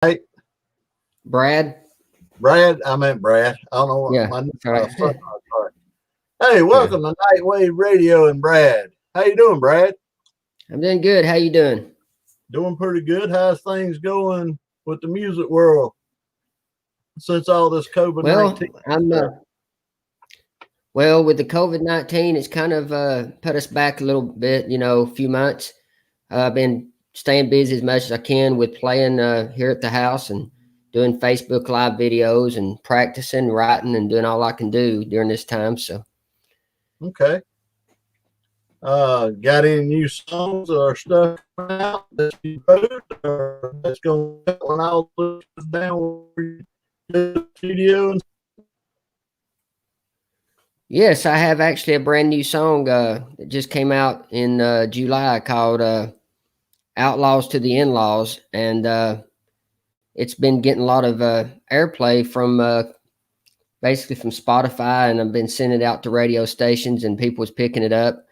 Hey, Brad. Brad. I meant Brad. I don't know what Yeah, my that's all right. son. Sorry. Hey, Yeah, welcome to Nightwave Radio and Brad. How you doing, Brad? I'm doing good. How you doing? Doing pretty good. How's things going with the music world since all this COVID Well, 19 I'm stuff? well with the COVID-19. It's kind of put us back a little bit. A few months. I've been staying busy as much as I can with playing here at the house and doing Facebook Live videos and practicing, writing, and doing all I can do during this time. So Okay. Got any new songs or stuff out that you wrote or that's going to when I'll put this down where you do the studio and yes, I have actually a brand new song that just came out in July called "Outlaws to the In-Laws," and it's been getting a lot of airplay from basically from Spotify, and I've been sending it out to radio stations, and people was picking it up.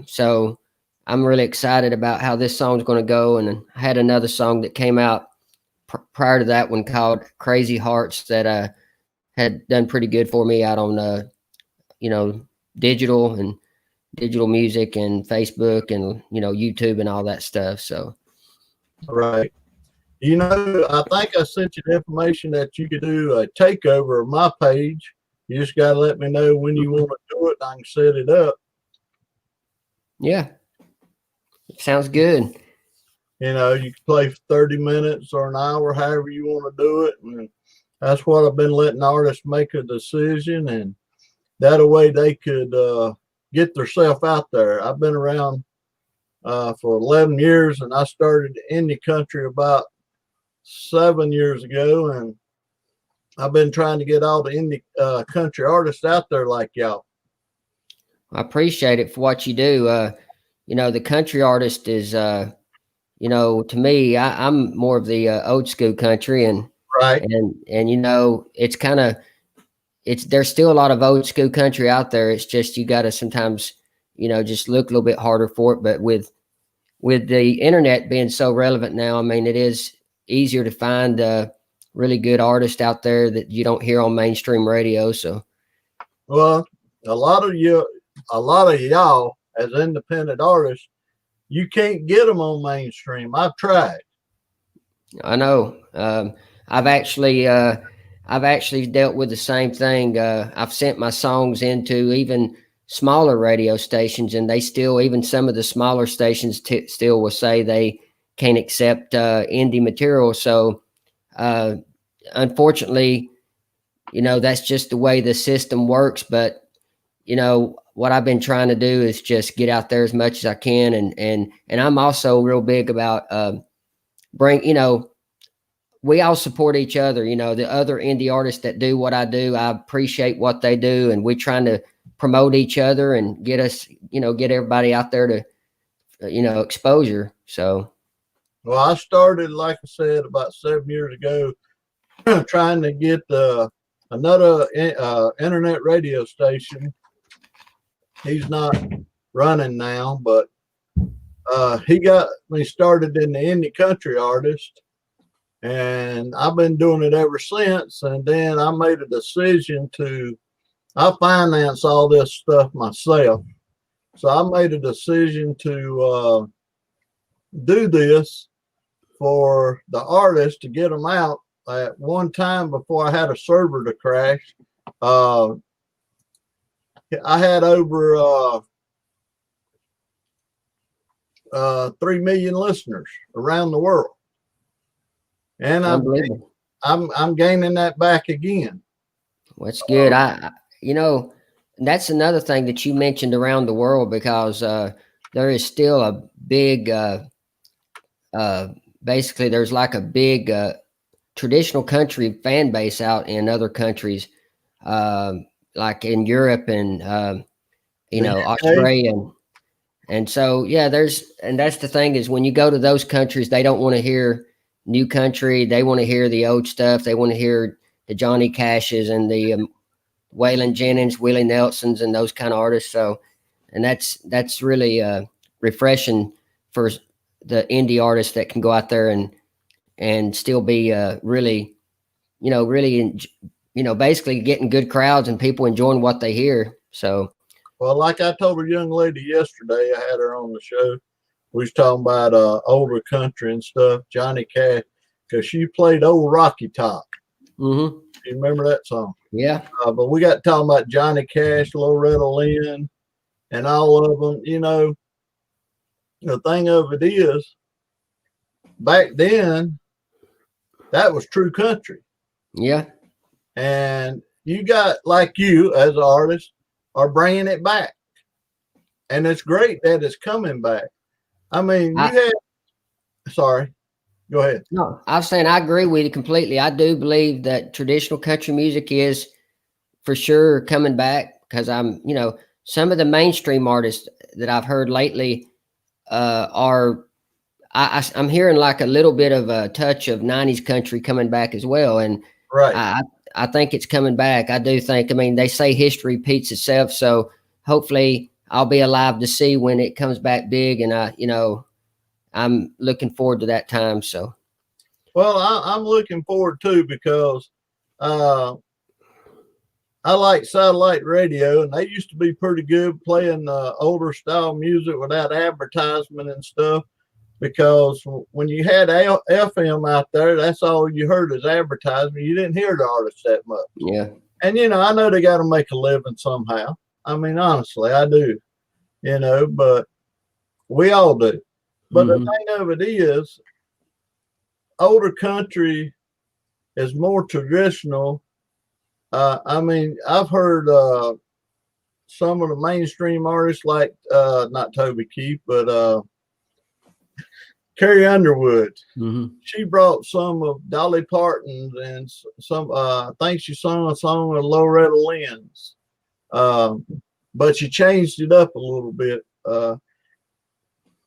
So I'm really excited about how this song's going to go. And I had another song that came out prior to that one called "Crazy Hearts" that had done pretty good for me out on you know digital and digital music and Facebook and YouTube and all that stuff. So right. I think I sent you the information that you could do a takeover of my page. You just got to let me know when you want to do it. And I can set it up. yeah, sounds good. You can play for 30 minutes or an hour, however you want to do it. And that's what I've been letting artists make a decision. And that way they could get themselves out there. I've been around for 11 years and I started in the country about 7 years ago. And I've been trying to get all the indie country artists out there like y'all. I appreciate it for what you do. The country artist is, to me, I'm more of the old school country, and Right. and it's kind of there's still a lot of old school country out there. It's just you got to sometimes, just look a little bit harder for it. But with the internet being so relevant now, I mean, it is easier to find really good artists out there that you don't hear on mainstream radio. So, Well, a lot of you, a lot of y'all as independent artists, you can't get them on mainstream. I've tried. I know. I've actually dealt with the same thing. I've sent my songs into even smaller radio stations, and they still, even some of the smaller stations, still will say they can't accept indie material. So, uh, unfortunately, that's just the way the system works. But what I've been trying to do is just get out there as much as I can, and I'm also real big about bring we all support each other. The other indie artists that do what I do, I appreciate what they do, and we're trying to promote each other and get us, get everybody out there to, exposure. So, Well, I started, like I said, about 7 years ago, trying to get another internet radio station. He's not running now, but he got me started in the indie country artist, and I've been doing it ever since. And then I made a decision I finance all this stuff myself. So I made a decision to do this for the artists to get them out. At one time before I had a server to crash, uh, I had over 3 million listeners around the world, and unbelievable. I'm gaining that back again. That's good. That's another thing that you mentioned around the world, because there is still a big, uh, basically, there's like a big traditional country fan base out in other countries, like in Europe and The UK, Australia, and so yeah, and that's the thing, is when you go to those countries, they don't want to hear new country. They want to hear the old stuff. They want to hear the Johnny Cashes and the Waylon Jennings, Willie Nelsons, and those kind of artists. So, and that's really refreshing for the indie artists that can go out there and and still be really, really, basically getting good crowds and people enjoying what they hear. So, Well, like I told a young lady yesterday, I had her on the show. We was talking about older country and stuff, Johnny Cash, because she played Old Rocky Top. mm-hmm. You remember that song? Yeah. But we got talking about Johnny Cash, Loretta Lynn, and all of them. The thing of it is, back then, that was true country. Yeah. And you got, like you as an artist, are bringing it back. And it's great that it's coming back. I mean, sorry, go ahead. No, I was saying I agree with you completely. I do believe that traditional country music is for sure coming back because some of the mainstream artists that I've heard lately are I'm hearing like a little bit of a touch of 90s country coming back as well. And right. I think it's coming back. I do think, they say history repeats itself. So hopefully I'll be alive to see when it comes back big. And I'm looking forward to that time. So, well, I'm looking forward too because I like satellite radio, and they used to be pretty good playing older style music without advertisement and stuff. Because when you had FM out there, that's all you heard is advertisement. You didn't hear the artists that much. Yeah. And I know they got to make a living somehow. I mean, honestly, I do. But we all do. But the thing of it is, older country is more traditional. I've heard some of the mainstream artists like not Toby Keith, but Carrie Underwood. Mm-hmm. She brought some of Dolly Parton's and some. I think she sung a song of Loretta Lynn's, but she changed it up a little bit.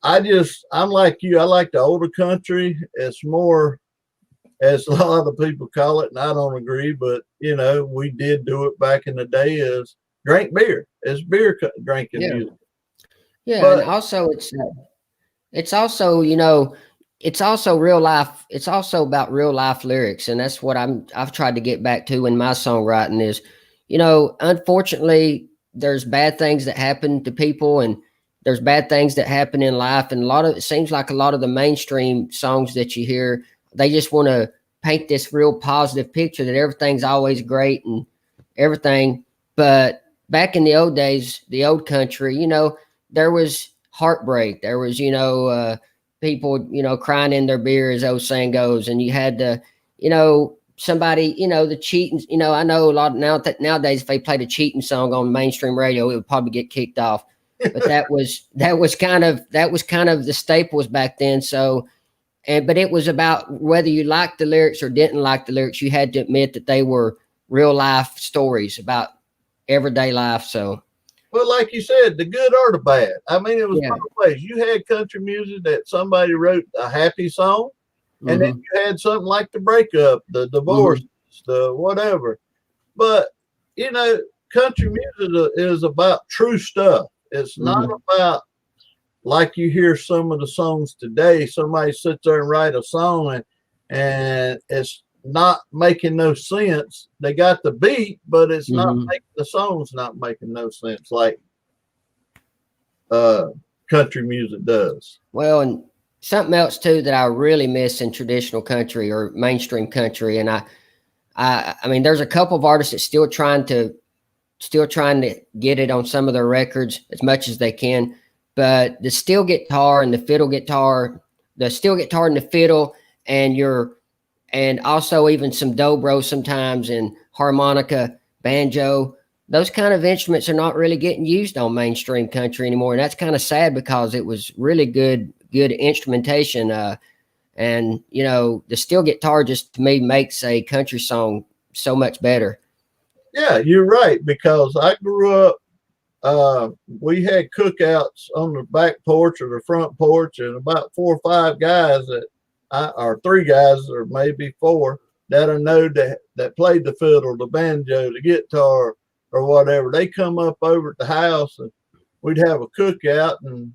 I'm like you. I like the older country. It's more, as a lot of people call it, and I don't agree, but we did do it back in the day. Is drink beer. It's beer drinking music. Yeah, but, and also it's also it's also real life. It's also about real life lyrics, and that's what I've tried to get back to in my songwriting. Is unfortunately there's bad things that happen to people, and there's bad things that happen in life, and it seems like a lot of the mainstream songs that you hear, they just want to paint this real positive picture that everything's always great and everything. But back in the old days, the old country, there was heartbreak. There was, people, crying in their beer, as the old saying goes. And you had to, somebody, the cheating, I know a lot nowadays, if they played a cheating song on mainstream radio, it would probably get kicked off. But that was kind of the staples back then. So, but it was about whether you liked the lyrics or didn't like the lyrics, you had to admit that they were real life stories about everyday life. So, well, like you said, the good or the bad. I mean, it was both ways. You had country music that somebody wrote a happy song, and then you had something like the breakup, the divorce, the whatever. But country music is about true stuff. It's not about, like you hear some of the songs today. Somebody sits there and write a song and it's not making no sense. They got the beat, but it's not making the song's not making no sense like country music does. Well, and something else too that I really miss in traditional country or mainstream country, and I mean, there's a couple of artists that still trying to get it on some of their records as much as they can. But the steel guitar and the fiddle guitar, the steel guitar and the fiddle, and also even some dobro sometimes, and harmonica, banjo, those kind of instruments are not really getting used on mainstream country anymore. And that's kind of sad because it was really good instrumentation. And the steel guitar just to me makes a country song so much better. Yeah, you're right, because I grew up, we had cookouts on the back porch or the front porch, and about 4 or 5 guys or 3 guys or maybe 4 that I know that played the fiddle, the banjo, the guitar, or whatever. They come up over at the house and we'd have a cookout, and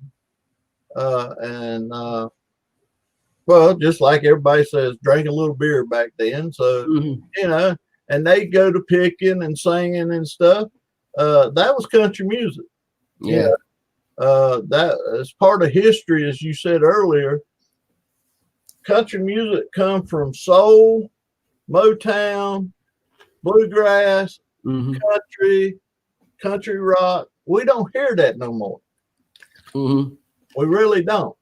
Well, just like everybody says, drink a little beer back then. So, Mhm. you know, and they go to picking and singing and stuff. That was country music. You Yeah. know, that is part of history, as you said earlier. Country music come from soul, Motown, bluegrass, Hmm. country, country rock. We don't hear that no more. Hmm. We really don't.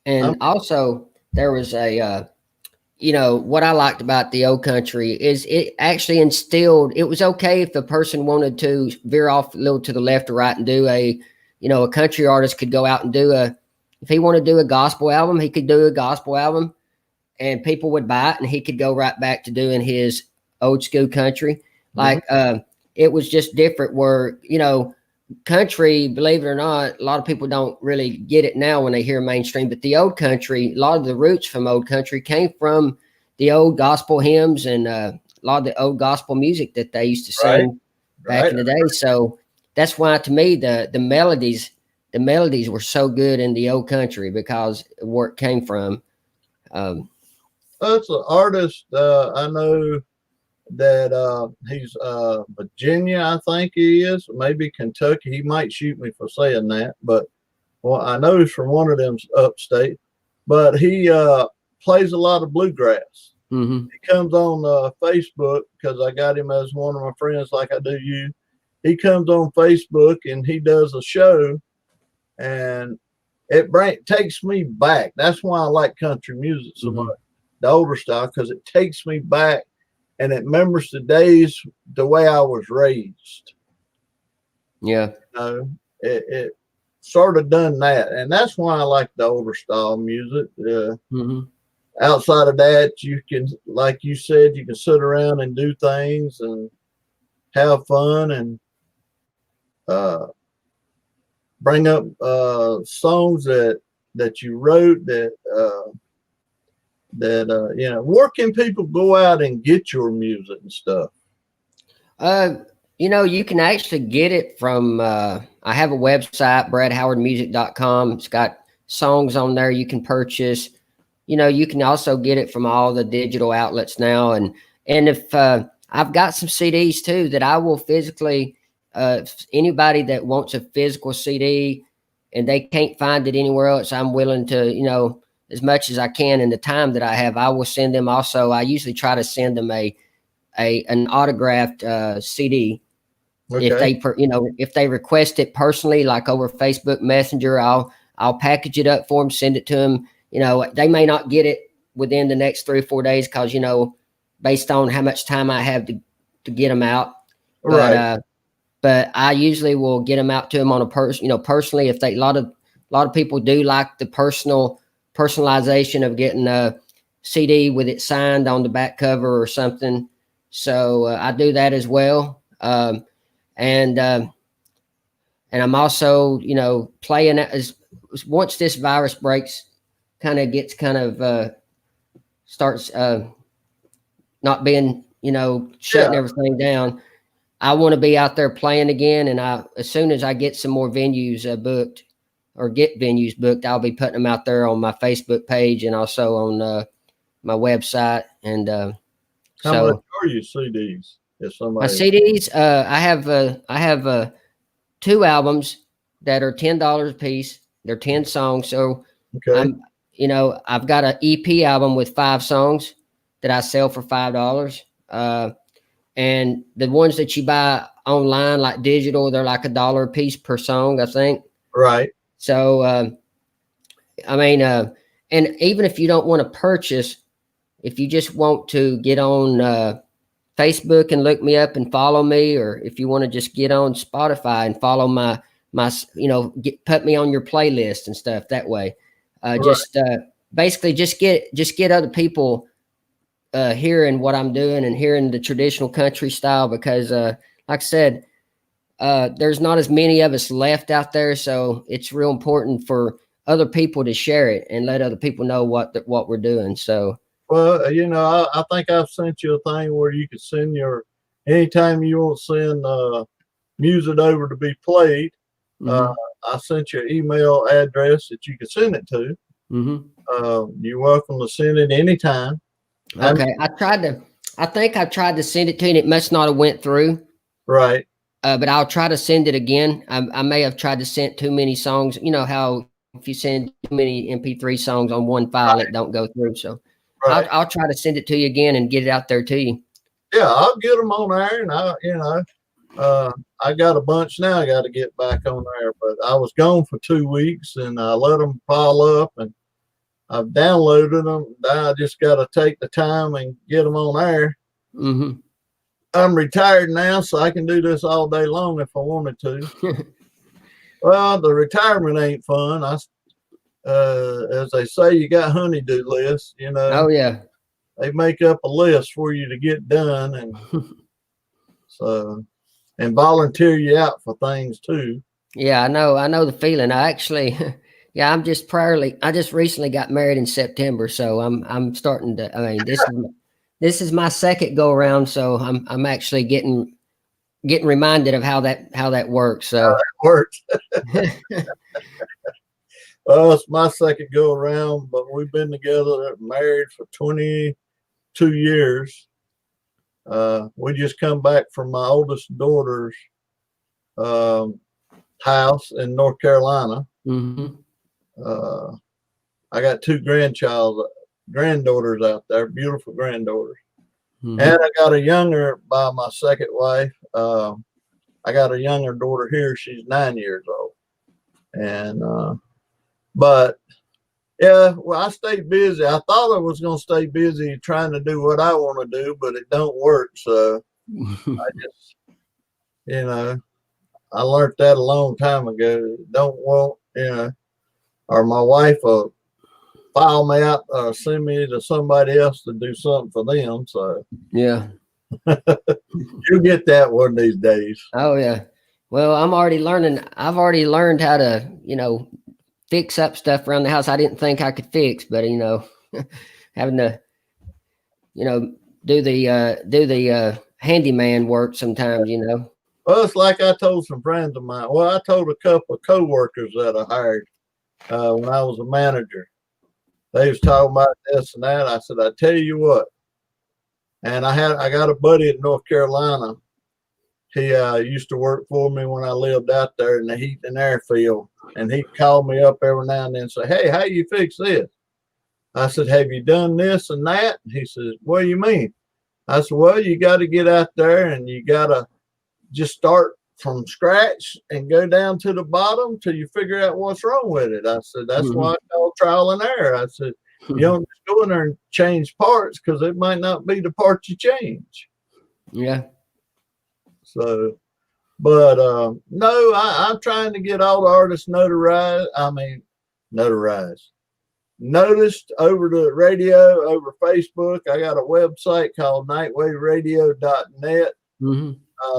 And I'm also, there was what I liked about the old country is it actually instilled. It was okay if the person wanted to veer off a little to the left or right and do a country artist could go out and if he wanted to do a gospel album, he could do a gospel album and people would buy it and he could go right back to doing his old school country. Mhm. Like, it was just different where, country, believe it or not, a lot of people don't really get it now when they hear mainstream, but the old country, a lot of the roots from old country came from the old gospel hymns and a lot of the old gospel music that they used to Right, sing back right. in the day. So that's why to me the melodies were so good in the old country because of where it came from. Um, That's an artist. I know that he's Virginia, I think he is, maybe Kentucky. He might shoot me for saying that, but well, I know he's from one of them upstate. But he plays a lot of bluegrass. mhm. He comes on Facebook because I got him as one of my friends, like I do you. He comes on Facebook and he does a show, and takes me back. That's why I like country music so much, Mhm. the older style, because it takes me back and it remembers the days the way I was raised. Yeah. You know, it sort of done that, and that's why I like the older style music. Mhm. Outside of that, you can, like you said, you can sit around and do things and have fun and uh, bring up songs that you wrote that where can people go out and get your music and stuff? Uh, you can actually get it from I have a website, bradhowardmusic.com. It's got songs on there you can purchase. You can also get it from all the digital outlets now and if I've got some CDs too that I will physically if anybody that wants a physical CD and they can't find it anywhere else, I'm willing to, as much as I can in the time that I have, I will send them also. I usually try to send them an autographed CD if Okay, if they request it personally, like over Facebook Messenger. I'll package it up for them, send it to them. They may not get it within the next 3 or 4 days because based on how much time I have to get them out, but right, but I usually will get them out to them on a personally. If they a lot of people do like the personalization of getting a CD with it signed on the back cover or something. So I do that as well. And I'm also playing as once this virus breaks, gets starts not being shutting yeah. everything down. I want to be out there playing again, and as soon as I get some more venues booked or get venues booked, I'll be putting them out there on my Facebook page and also on my website. And How much so are your CDs? If my somebody, CDs, I have 2 albums that are $10 a piece. They're 10 songs. So okay, I'm, I've got an EP album with 5 songs that I sell for $5. And the ones that you buy online, like digital, they're like $1 a piece per song, I think. right, So, I mean, and even if you don't want to purchase, if you just want to get on Facebook and look me up and follow me, or if you want to just get on Spotify and follow my put me on your playlist and stuff that way. right. Just basically just get other people hearing what I'm doing and hearing the traditional country style because like I said, there's not as many of us left out there, so it's real important for other people to share it and let other people know what we're doing. So Well, I think I've sent you a thing where you could send your anytime you want to send music over to be played. Uh, mhm. I sent you an email address that you could send it to. You're welcome to send it anytime. Okay. I think I tried to send it to you and it must not have went through. Right. But I'll try to send it again. I may have tried to send too many songs. You know how if you send too many MP3 songs on one file, it don't go through. So Right. I'll try to send it to you again and get it out there to you. Yeah, I'll get them on there, and I got a bunch now. I got to get back on there, but I was gone for 2 weeks, and I let them pile up, and I've downloaded them. Now I just got to take the time and get them on there. I'm retired now, so I can do this all day long if I wanted to. Well, the retirement ain't fun. As they say, you got honeydew lists. Oh yeah. They make up a list for you to get done, and so and volunteer you out for things too. Yeah, I know the feeling. I actually, yeah, I just recently got married in September, so I'm starting to. I mean, this is my second go around, so I'm actually getting reminded of how that works. So how that works. Well, it's my second go around, but we've been together, married for 22 years. We just come back from my oldest daughter's house in North Carolina. I got two granddaughters out there, beautiful granddaughters. And I got a younger by my second wife. I got a younger daughter here. She's 9 years old. And but yeah, well, I stayed busy. I thought I was going to stay busy trying to do what I want to do, but it don't work. So I just, I learned that a long time ago. Don't want, or my wife will file me out or send me to somebody else to do something for them. So yeah, you'll get that one of these days. Oh yeah. Well, I've already learned how to, fix up stuff around the house I didn't think I could fix, but having to, do the handyman work sometimes, Well, it's like I told some friends of mine. Well, I told a couple of coworkers that I hired when I was a manager. They was talking about this and that. I said, I tell you what. And I got a buddy in North Carolina. He used to work for me when I lived out there in the heat and air field. And he'd call me up every now and then and say, hey, how you fix this? I said, have you done this and that? And he says, what do you mean? I said, well, you got to get out there and you got to just start from scratch and go down to the bottom till you figure out what's wrong with it. I said, that's why I call trial and error. I said, you don't just go in there and change parts because it might not be the part you change. Yeah. So, but no, I'm trying to get all the artists notarized. Noticed over the radio, over Facebook. I got a website called nightwayradio.net.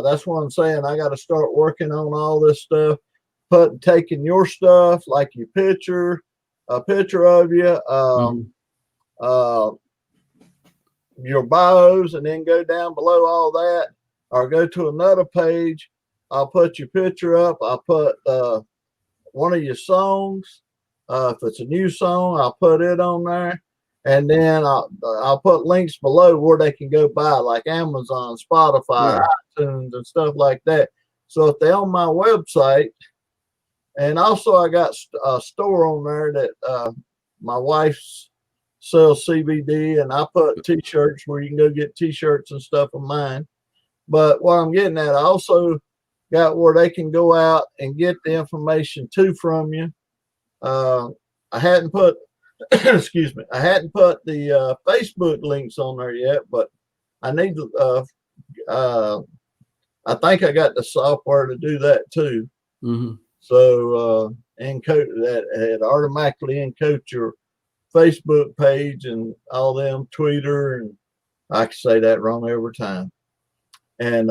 That's what I'm saying. I got to start working on all this stuff, taking your stuff, like your picture, a picture of you, your bios, and then go down below all that, or go to another page. I'll put your picture up. I'll put one of your songs. If it's a new song, I'll put it on there. And then I'll put links below where they can go buy, like Amazon, Spotify, iTunes, and stuff like that. So if they're on my website, and also I got a store on there that my wife sells CBD, and I put T-shirts where you can go get T-shirts and stuff of mine. But what I'm getting at, I also got where they can go out and get the information too from you. I hadn't put, excuse me, I hadn't put the Facebook links on there yet, but I need to, I think I got the software to do that too. So encode that, it automatically encode your Facebook page and all them, Twitter, and I can say that wrong every time, and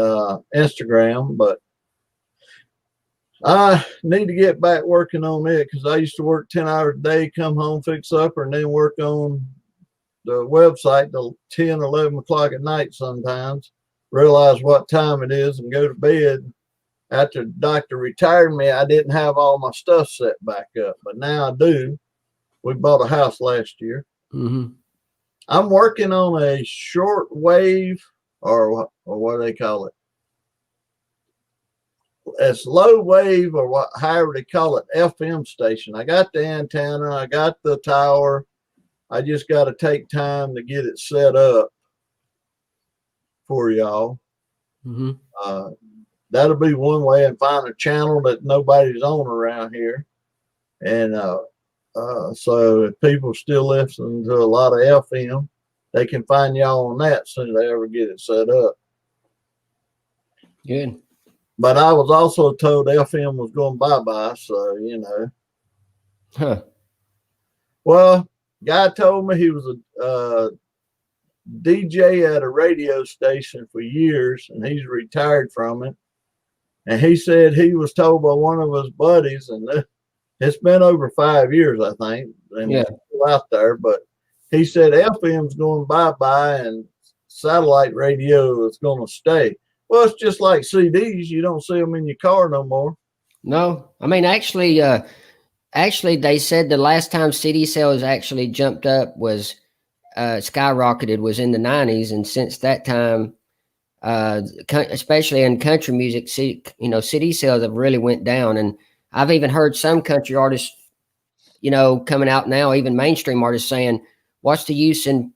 Instagram, but I need to get back working on it because I used to work 10 hours a day, come home, fix supper, and then work on the website till 10, 11 o'clock at night sometimes, realize what time it is and go to bed. After the doctor retired me, I didn't have all my stuff set back up, but now I do. We bought a house last year. Mm-hmm. I'm working on a short wave, or what do they call it? It's low wave, or what, however they call it, FM station. I got the antenna, I got the tower. I just got to take time to get it set up for y'all. Mm-hmm. That'll be one way, and find a channel that nobody's on around here. And so if people still listen to a lot of FM, they can find y'all on that as soon as they ever get it set up. Good. But I was also told FM was going bye-bye, so, you know. Huh. Well, guy told me he was a DJ at a radio station for years, and he's retired from it. And he said he was told by one of his buddies, and it's been over 5 years, I think, and Yeah. it's still out there. But he said FM's going bye-bye, and satellite radio is going to stay. Well, it's just like CDs. You don't see them in your car no more. No, I mean, actually, they said the last time CD sales actually jumped up was skyrocketed was in the 90s, and since that time, especially in country music, CD sales have really went down. And I've even heard some country artists, coming out now, even mainstream artists saying, "What's the use in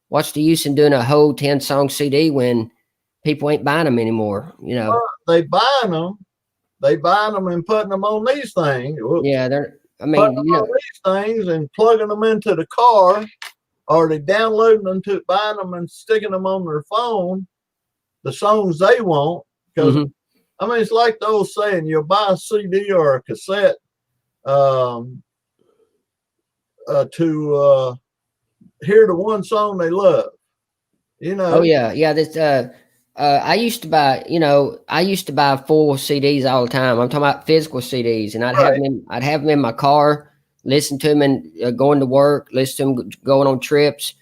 doing a whole 10-song CD when people ain't buying them anymore?" Well, they buying them and putting them on these things. Yeah, Putting them on these things and plugging them into the car, or they downloading them to buying them and sticking them on their phone, the songs they want. Because I mean, it's like the old saying: you'll buy a CD or a cassette to hear the one song they love. Oh yeah. This I used to buy full CDs all the time. I'm talking about physical CDs, and I'd have them in my car, listen to them, and going to work, listen to them going on trips.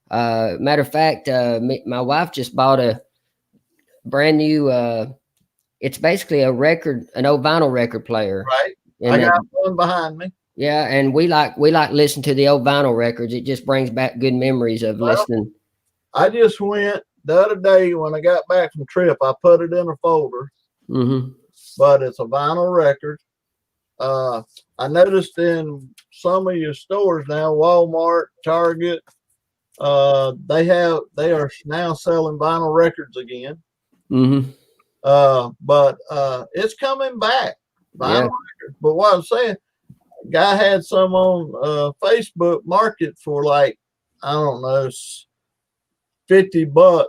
Matter of fact, my wife just bought a brand new. It's basically an old vinyl record player. Right. And I got one behind me. Yeah, and we like listening to the old vinyl records. It just brings back good memories of listening. I just went the other day when I got back from trip. I put it in a folder, but it's a vinyl record. I noticed in some of your stores now, Walmart, Target, they are now selling vinyl records again. But it's coming back. Vinyl records. But what I'm saying, guy had some on Facebook Market for like, I don't know, $50.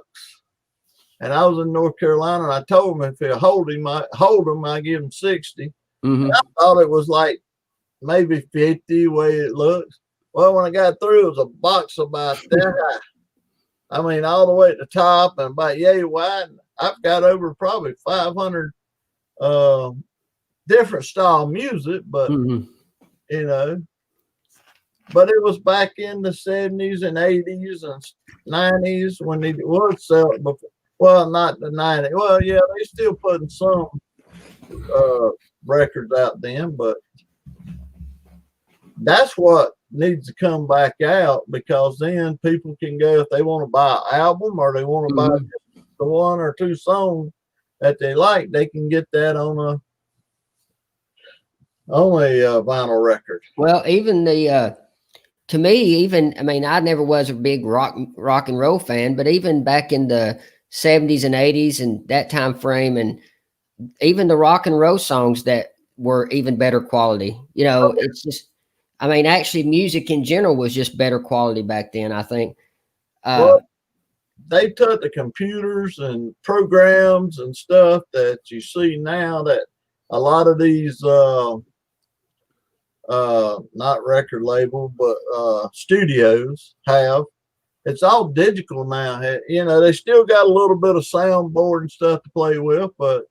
And I was in North Carolina, and I told him if he'll hold him, I give him 60. I thought it was like maybe 50 way it looks. Well, when I got through, it was a box about that high. I mean, all the way at the top and about yay wide. I've got over probably 500 different style music, but but it was back in the 70s and 80s and 90s when they would sell it before. Well, not the 90s. Well, yeah, they still putting some records out then, but that's what needs to come back out, because then people can go, if they want to buy an album or they want to buy the one or two songs that they like, they can get that on a vinyl record. Well, even to me, I mean, I never was a big rock and roll fan, but even back in the 70s and 80s and that time frame, and even the rock and roll songs that were even better quality, it's just, I mean, actually music in general was just better quality back then, I think. Well, they took the computers and programs and stuff that you see now that a lot of these not record label, but studios have. It's all digital now. They still got a little bit of soundboard and stuff to play with, but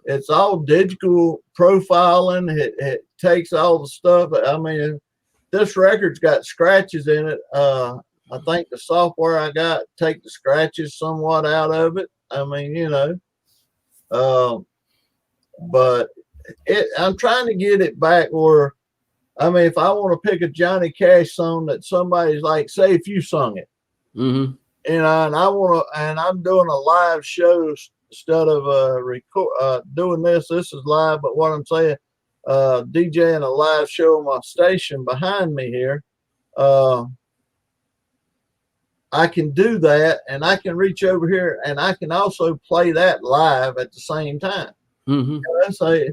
it's all digital profiling. It takes all the stuff. I mean, this record's got scratches in it. I think the software I got take the scratches somewhat out of it. I mean, but I'm trying to get it back where I mean, if I want to pick a Johnny Cash song that somebody's like, say if you sung it, Mm-hmm. and I'm doing a live show instead of doing this. This is live, but what I'm saying, DJing a live show on my station behind me here. I can do that, and I can reach over here, and I can also play that live at the same time. Mm-hmm. Let's say,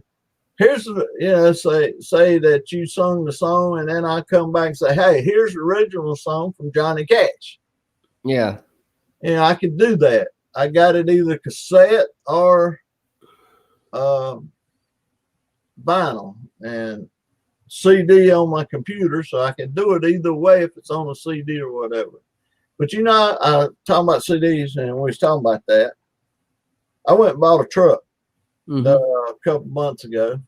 say that you sung the song, and then I come back and say, hey, here's the original song from Johnny Cash. Yeah. I can do that. I got it either cassette or vinyl and CD on my computer, so I can do it either way if it's on a CD or whatever. But talking about CDs, and we was talking about that. I went and bought a truck a couple months ago,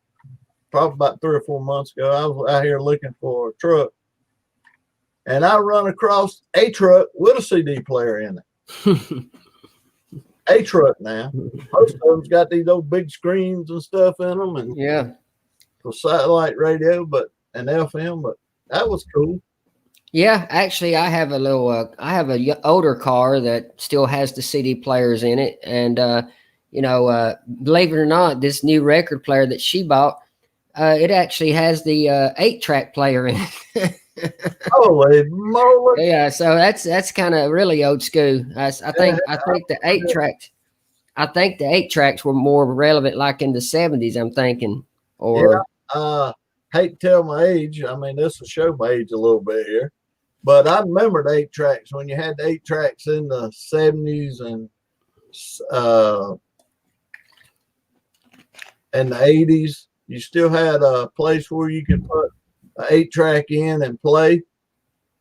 probably about 3 or 4 months ago. I was out here looking for a truck, and I run across a truck with a CD player in it. A truck now. Most of them's got these old big screens and stuff in them, and Yeah. for satellite radio, and FM. But that was cool. Yeah, actually, I have a older car that still has the CD players in it, and believe it or not, this new record player that she bought, it actually has the 8-track player in it. Holy moly! Yeah, so that's kind of really old school. I think the 8-tracks. I think the 8-tracks were more relevant, like in the 70s. I'm thinking, or hate to tell my age. I mean, this will show my age a little bit here. But I remember the 8-tracks when you had the 8-tracks in the 70s and the 80s. You still had a place where you could put an 8-track in and play.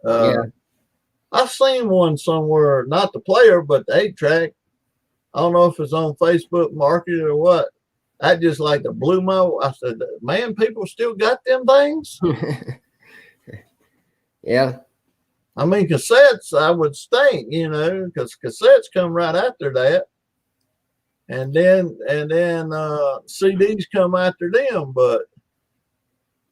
I've seen one somewhere, not the player, but the 8-track. I don't know if it's on Facebook Market or what. That just like blew my. I said, man, people still got them things. Yeah. I mean, cassettes, I would think, because cassettes come right after that. And then CDs come after them. But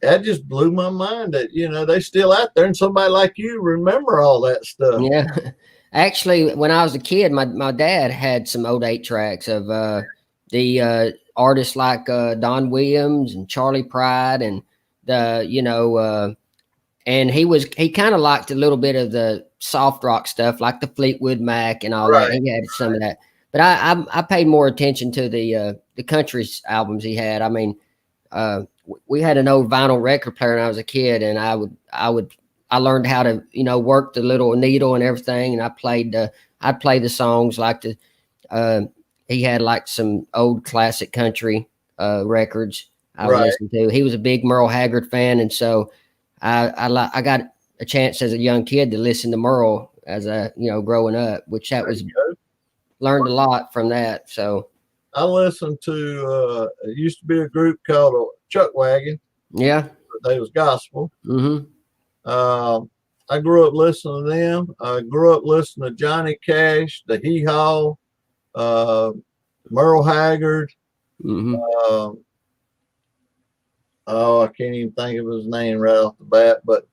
that just blew my mind that, they still out there, and somebody like you remember all that stuff. Yeah. Actually, when I was a kid, my dad had some old 8-tracks of the artists like Don Williams and Charlie Pride, and and he kind of liked a little bit of the soft rock stuff, like the Fleetwood Mac and all that. He had some of that, but I paid more attention to the country albums he had. I mean, we had an old vinyl record player when I was a kid, and I learned how to work the little needle and everything, and I'd play the songs like he had like some old classic country records I would listen to. He was a big Merle Haggard fan, and so I got a chance as a young kid to listen to Merle as growing up, which learned a lot from that. So I listened to it used to be a group called Chuck Wagon. Yeah, they was gospel. Mm-hmm. I grew up listening to them. I grew up listening to Johnny Cash, the Hee Haw, Merle Haggard. Mm-hmm. I can't even think of his name right off the bat, but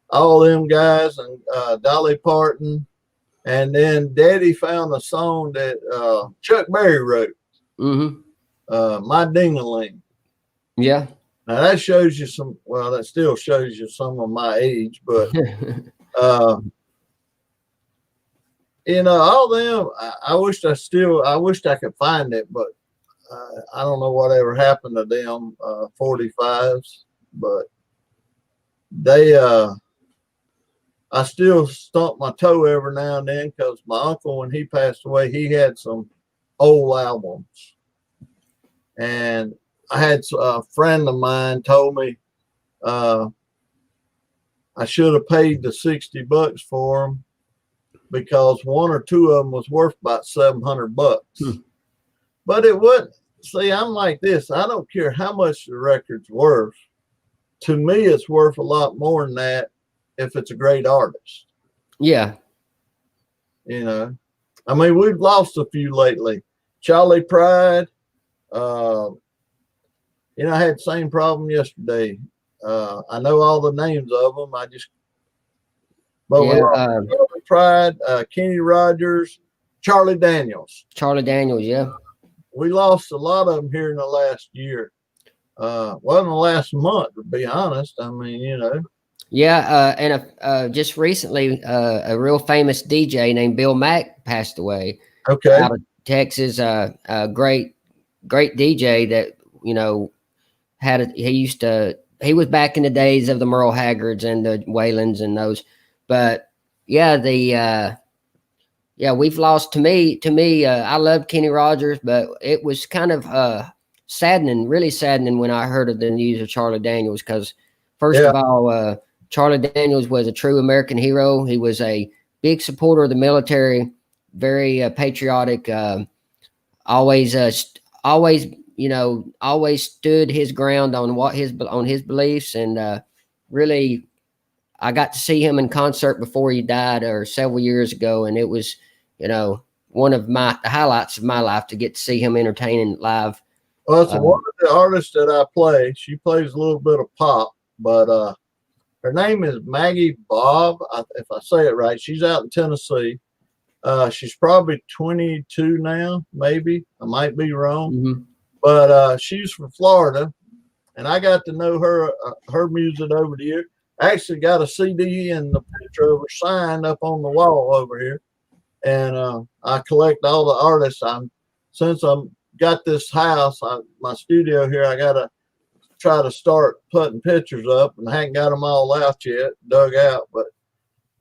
all them guys, and Dolly Parton. And then Daddy found a song that Chuck Berry wrote. Mm-hmm. My Ding-a-Ling. Yeah. Now that shows you that still shows you some of my age, but all them, I wished I could find it, but I don't know whatever happened to them 45s, but they I still stump my toe every now and then, because my uncle, when he passed away, he had some old albums, and I had a friend of mine told me I should have paid the $60 for them, because 1 or 2 of them was worth about $700. But it wouldn't. See, I'm like this. I don't care how much the record's worth. To me, it's worth a lot more than that if it's a great artist. Yeah. I mean, we've lost a few lately. Charlie Pride. I had the same problem yesterday. I know all the names of them. But Yeah, we lost Southern Pride, Kenny Rogers, Charlie Daniels. Charlie Daniels, yeah. We lost a lot of them here in the last year. Well, in the last month, to be honest. I mean, you know. Yeah, and just recently, a real famous DJ named Bill Mack passed away. Okay. Out of Texas. A great DJ that, you know, he was back in the days of the Merle Haggards and the Waylands and those. But yeah, we've lost. To me, I love Kenny Rogers, but it was kind of saddening, really saddening when I heard of the news of Charlie Daniels, because first of all, Charlie Daniels was a true American hero. He was a big supporter of the military, very patriotic, always, you know, always stood his ground on his beliefs. And really, I got to see him in concert before he died, or several years ago. And it was, you know, one of the highlights of my life to get to see him entertaining live. Well, it's one of the artists that I play. She plays a little bit of pop, but her name is Maggie Bob, if I say it right. She's out in Tennessee. She's probably 22 now, maybe. I might be wrong. Mm-hmm. But she's from Florida, and I got to know her music over the year. I actually got a CD and the picture of her signed up on the wall over here. And I collect all the artists. Since I'm got this house, my studio here, I got to try to start putting pictures up, and I hadn't got them all out yet, dug out. But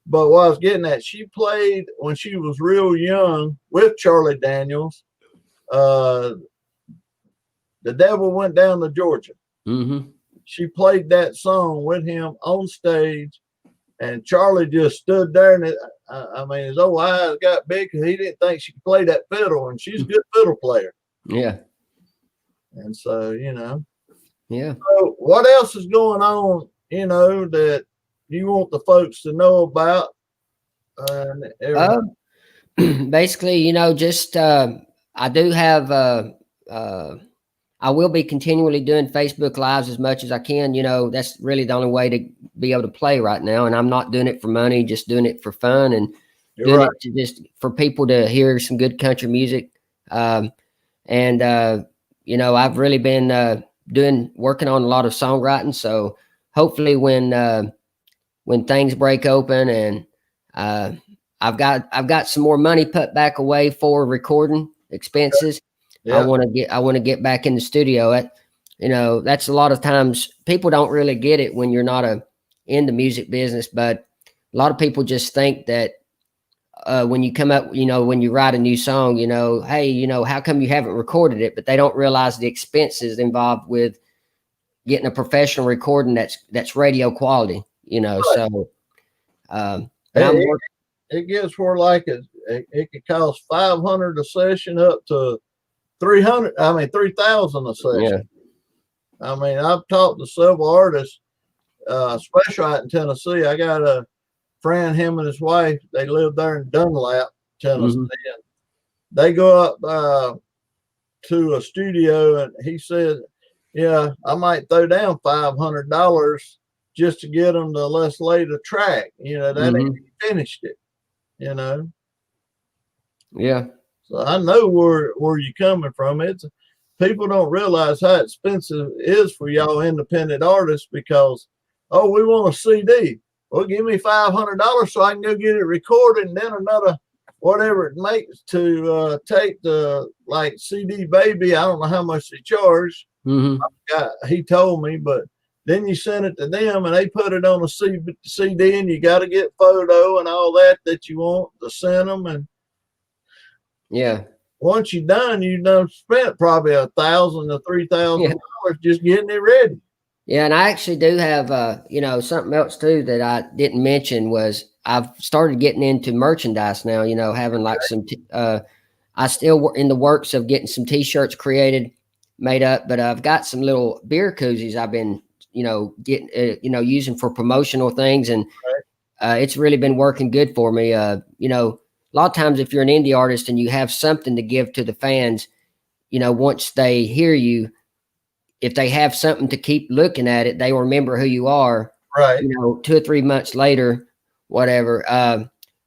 what I was getting at, she played when she was real young with Charlie Daniels. The Devil Went Down to Georgia. Mm-hmm. She played that song with him on stage, and Charlie just stood there. And I mean, his old eyes got big because he didn't think she could play that fiddle, and she's a good fiddle player. Yeah. And so, you know. Yeah. So what else is going on, you know, that you want the folks to know about? Basically, you know, just I do have I will be continually doing Facebook Lives as much as I can. You know, that's really the only way to be able to play right now. And I'm not doing it for money, just doing it for fun, and doing it to just for people to hear some good country music. You know, I've really been working on a lot of songwriting. So hopefully when things break open and I've got some more money put back away for recording expenses. Yeah. I want to get back in the studio. You know, that's a lot of times people don't really get it when you're not in the music business, but a lot of people just think that when you come up, you know, when you write a new song, you know, hey, you know, how come you haven't recorded it? But they don't realize the expenses involved with getting a professional recording that's radio quality, you know. Right. So it gets where like it could cost $500 a session up to 300. I mean 3,000 a session. Yeah. I mean, I've talked to several artists, especially out in Tennessee. I got a friend, him and his wife, they live there in Dunlap, Tennessee. Mm-hmm. They go up to a studio, and he said, yeah, I might throw down $500 just to get them to let's lay the track. You know, that ain't finished it, you know. Yeah. So I know where you're coming from. People don't realize how expensive it is for y'all independent artists because, oh, we want a CD. Well, give me $500 so I can go get it recorded, and then another whatever it makes to take the like CD Baby. I don't know how much they charge. Mm-hmm. He told me, but then you send it to them and they put it on a CD, and you got to get photo and all that you want to send them. And yeah, once you're done, you done spent probably $1,000 to $3,000 just getting it ready. Yeah, and I actually do have, you know, something else too that I didn't mention was I've started getting into merchandise now. You know, having like some. I still in the works of getting some T-shirts made up, but I've got some little beer koozies I've been, you know, getting, you know, using for promotional things, and it's really been working good for me. You know, a lot of times if you're an indie artist and you have something to give to the fans, you know, once they hear you. if they have something to keep looking at it, they remember who you are, Right. 2 or 3 months later, whatever.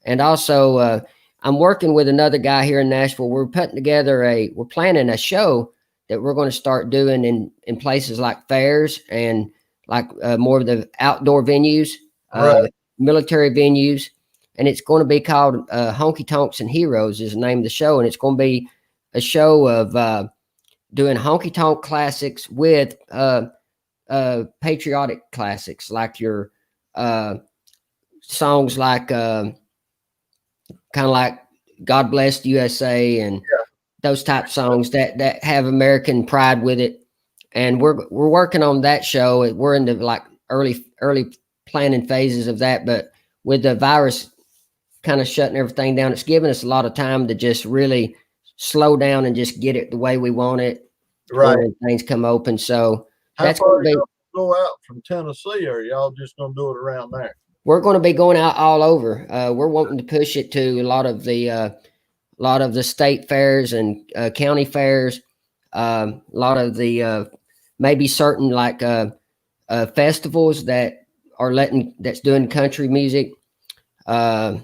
And also, I'm working with another guy here in Nashville. We're putting together we're planning a show that we're going to start doing in places like fairs and like more of the outdoor venues, Right. military venues. And it's going to be called Honky Tonks and Heroes is the name of the show. And it's going to be a show of doing honky tonk classics with patriotic classics, like your songs like kind of like God Bless the USA and those type songs that have American pride with it. And we're working on that show. We're in the like early planning phases of that, but with the virus kind of shutting everything down, it's given us a lot of time to just really slow down and just get it the way we want it. Right. When things come open. So How that's far going to be. go out from Tennessee, or y'all just gonna do it around there? We're going to be going out all over. We're wanting to push it to a lot of the state fairs and county fairs. A lot of the maybe certain like festivals that's doing country music. We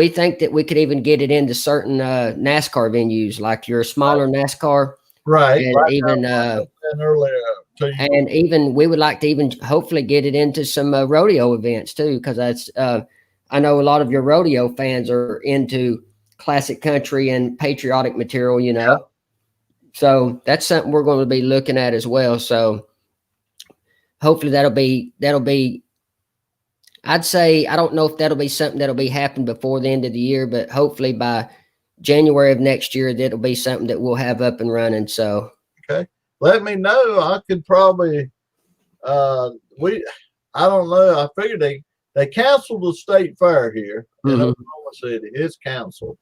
think that we could even get it into certain NASCAR venues, like your smaller NASCAR. Right. And right even and even we would like to even hopefully get it into some rodeo events too, because that's I know a lot of your rodeo fans are into classic country and patriotic material, So that's something we're going to be looking at as well. So hopefully that'll be. I'd say I don't know if that'll be something that'll be happening before the end of the year, but hopefully by January of next year, that'll be something that we'll have up and running. So, okay, let me know. I could probably, I don't know. I figured they canceled the state fair here in Oklahoma City. It's canceled.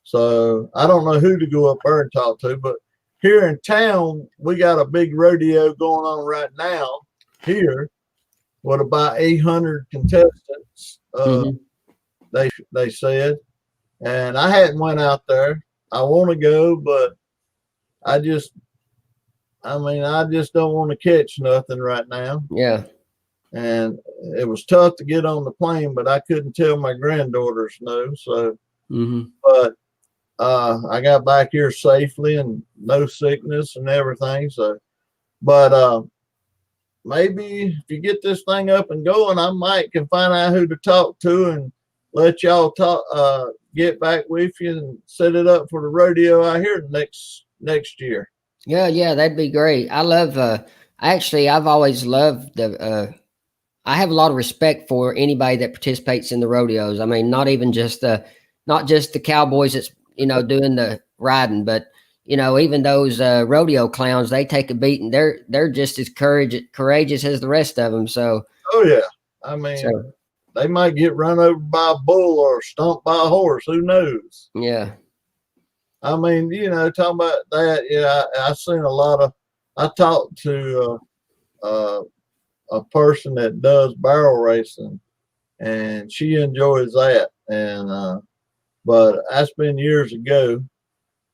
So I don't know who to go up there and talk to, but here in town, we got a big rodeo going on right now here with about 800 contestants. They said, and I hadn't went out there. I want to go, but I just don't want to catch nothing right now. Yeah. And it was tough to get on the plane, but I couldn't tell my granddaughters no. So, but I got back here safely and no sickness and everything. So, but maybe if you get this thing up and going, I might can find out who to talk to and let y'all get back with you and set it up for the rodeo out here next year. Yeah, that'd be great. I love I've always loved I have a lot of respect for anybody that participates in the rodeos. I mean, not just the cowboys that's, doing the riding, but even those rodeo clowns, they take a beating. They're just as courageous as the rest of them. So, oh yeah, I mean, they might get run over by a bull or stomped by a horse. Who knows? Yeah. I mean, talking about that. Yeah, I've seen a lot of. I talked to a person that does barrel racing, and she enjoys that. And but that's been years ago.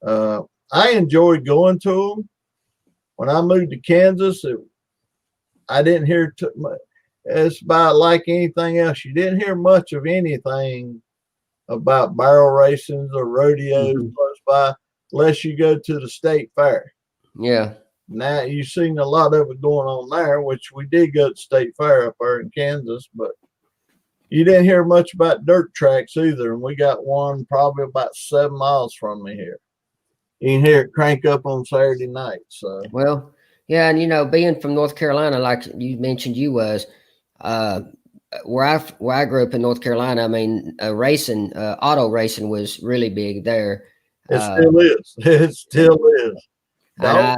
I enjoyed going to them. When I moved to Kansas, I didn't hear too much. It's about like anything else. You didn't hear much of anything about barrel racings or rodeos close by unless you go to the state fair. Yeah. Now you've seen a lot of it going on there, which we did go to state fair up there in Kansas, but you didn't hear much about dirt tracks either. And we got one probably about 7 miles from me here. You can hear it crank up on Saturday night. So, well, yeah. And, being from North Carolina, like you mentioned, you was, where I grew up in North Carolina, I mean, auto racing was really big there. It still is. It still is. Go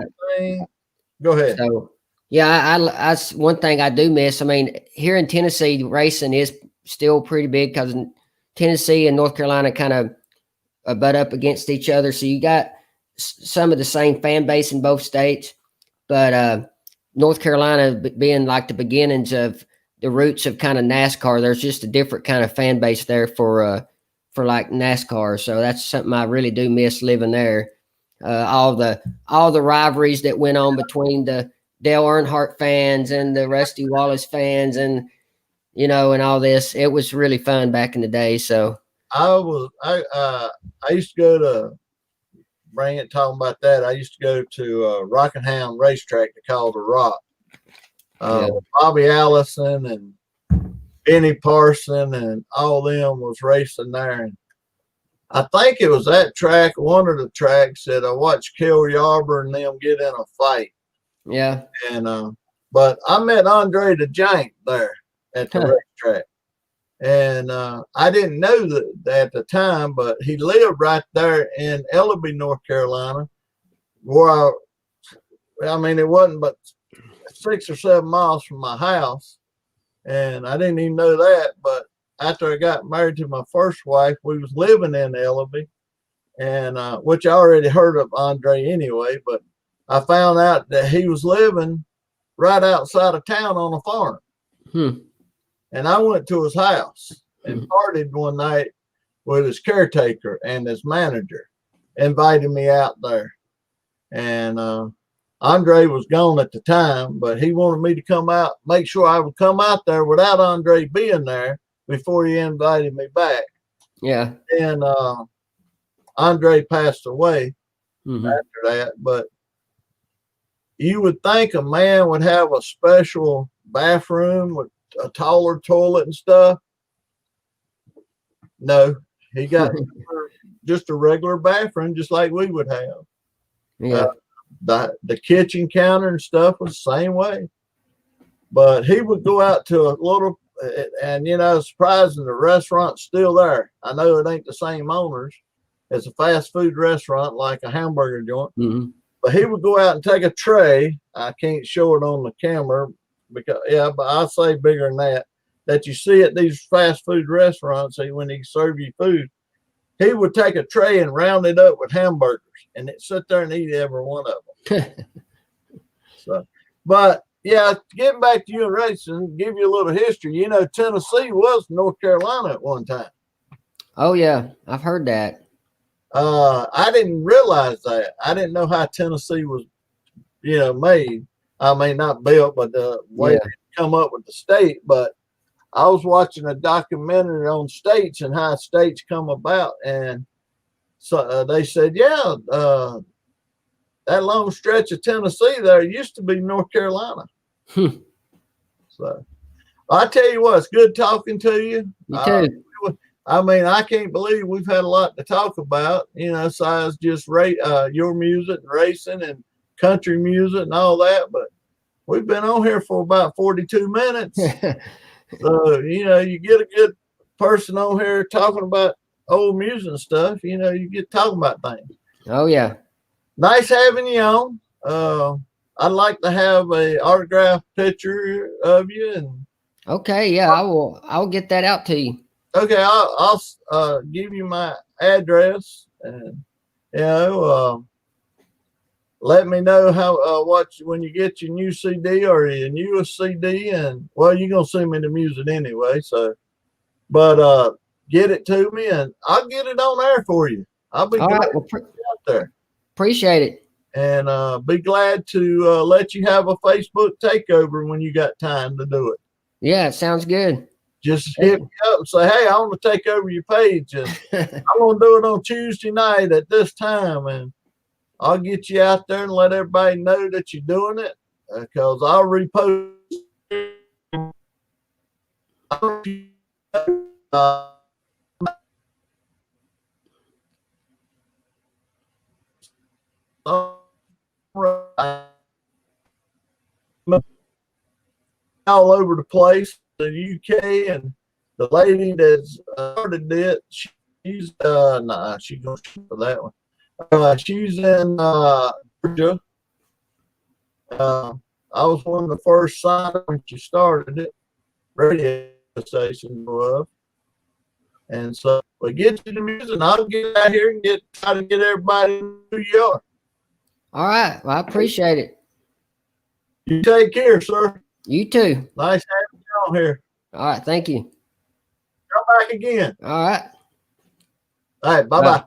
ahead. So, yeah, I one thing I do miss. I mean, here in Tennessee, racing is still pretty big because Tennessee and North Carolina kind of butt up against each other. So you got some of the same fan base in both states, but North Carolina being like the beginnings of the roots of kind of NASCAR, there's just a different kind of fan base there for like NASCAR. So that's something I really do miss living there. all the rivalries that went on between the Dale Earnhardt fans and the Rusty Wallace fans, and and all this. It was really fun back in the day. So I used to go to talking about that. I used to go to Rockingham Racetrack to call the Rock. Yeah. Bobby Allison and Benny Parson and all them was racing there. And I think it was that track, one of the tracks that I watched Kel Yarber and them get in a fight. Yeah. And but I met Andre the Giant there at the racetrack. And I didn't know that at the time, but he lived right there in Ellaby, North Carolina, where I mean, it wasn't but 6 or 7 miles from my house. And I didn't even know that. But after I got married to my first wife, we was living in Ellaby, and which I already heard of Andre anyway. But I found out that he was living right outside of town on a farm. And I went to his house and partied one night with his caretaker and his manager, invited me out there. And Andre was gone at the time, but he wanted me to come out, make sure I would come out there without Andre being there before he invited me back. Yeah. And Andre passed away after that. But you would think a man would have a special bathroom with a taller toilet and stuff. No, he got just a regular bathroom, just like we would have. Yeah. The kitchen counter and stuff was the same way. But he would go out to a little, and surprising, the restaurant's still there. I know it ain't the same owners. It's a fast food restaurant like a hamburger joint. But he would go out and take a tray. I can't show it on the camera because, but I'll say bigger than that you see at these fast food restaurants when he serve you food. He would take a tray and round it up with hamburgers and sit there and eat every one of them. So, but yeah, getting back to you and racing, give you a little history. Tennessee was North Carolina at one time. Oh yeah, I've heard that. I didn't realize that. I didn't know how Tennessee was, made. I mean, not built, but the way they come up with the state. But I was watching a documentary on states and how states come about, and so they said, that long stretch of Tennessee there used to be North Carolina. So I tell you what, it's good talking to you. You too. I mean, I can't believe we've had a lot to talk about, besides just your music and racing and country music and all that. But we've been on here for about 42 minutes. So, you get a good person on here talking about old music and stuff, you get talking about things. Oh, yeah. Nice having you on. I'd like to have a autographed picture of you. And okay, yeah, I'll get that out to you. Okay, I'll give you my address, and let me know how when you get your new CD or your newest CD, and you're gonna send me the music anyway. So, but get it to me, and I'll get it on air for you. I'll be glad to get out there. Appreciate it, and be glad to let you have a Facebook takeover when you got time to do it. Yeah, it sounds good. Just hit me up and say, hey, I want to take over your page. And I'm going to do it on Tuesday night at this time. And I'll get you out there and let everybody know that you're doing it, because I'll repost. All over the place. The UK, and the lady that started it, she's she's going for that one. She's in Georgia. I was one of the first signers when she started it, radio station was. And so we get you the music, and I'll get out here and try to get everybody in New York. All right. Well, I appreciate it. You take care, sir. You too. Nice having you on here. All right. Thank you. Come back again. All right. All right. Bye-bye.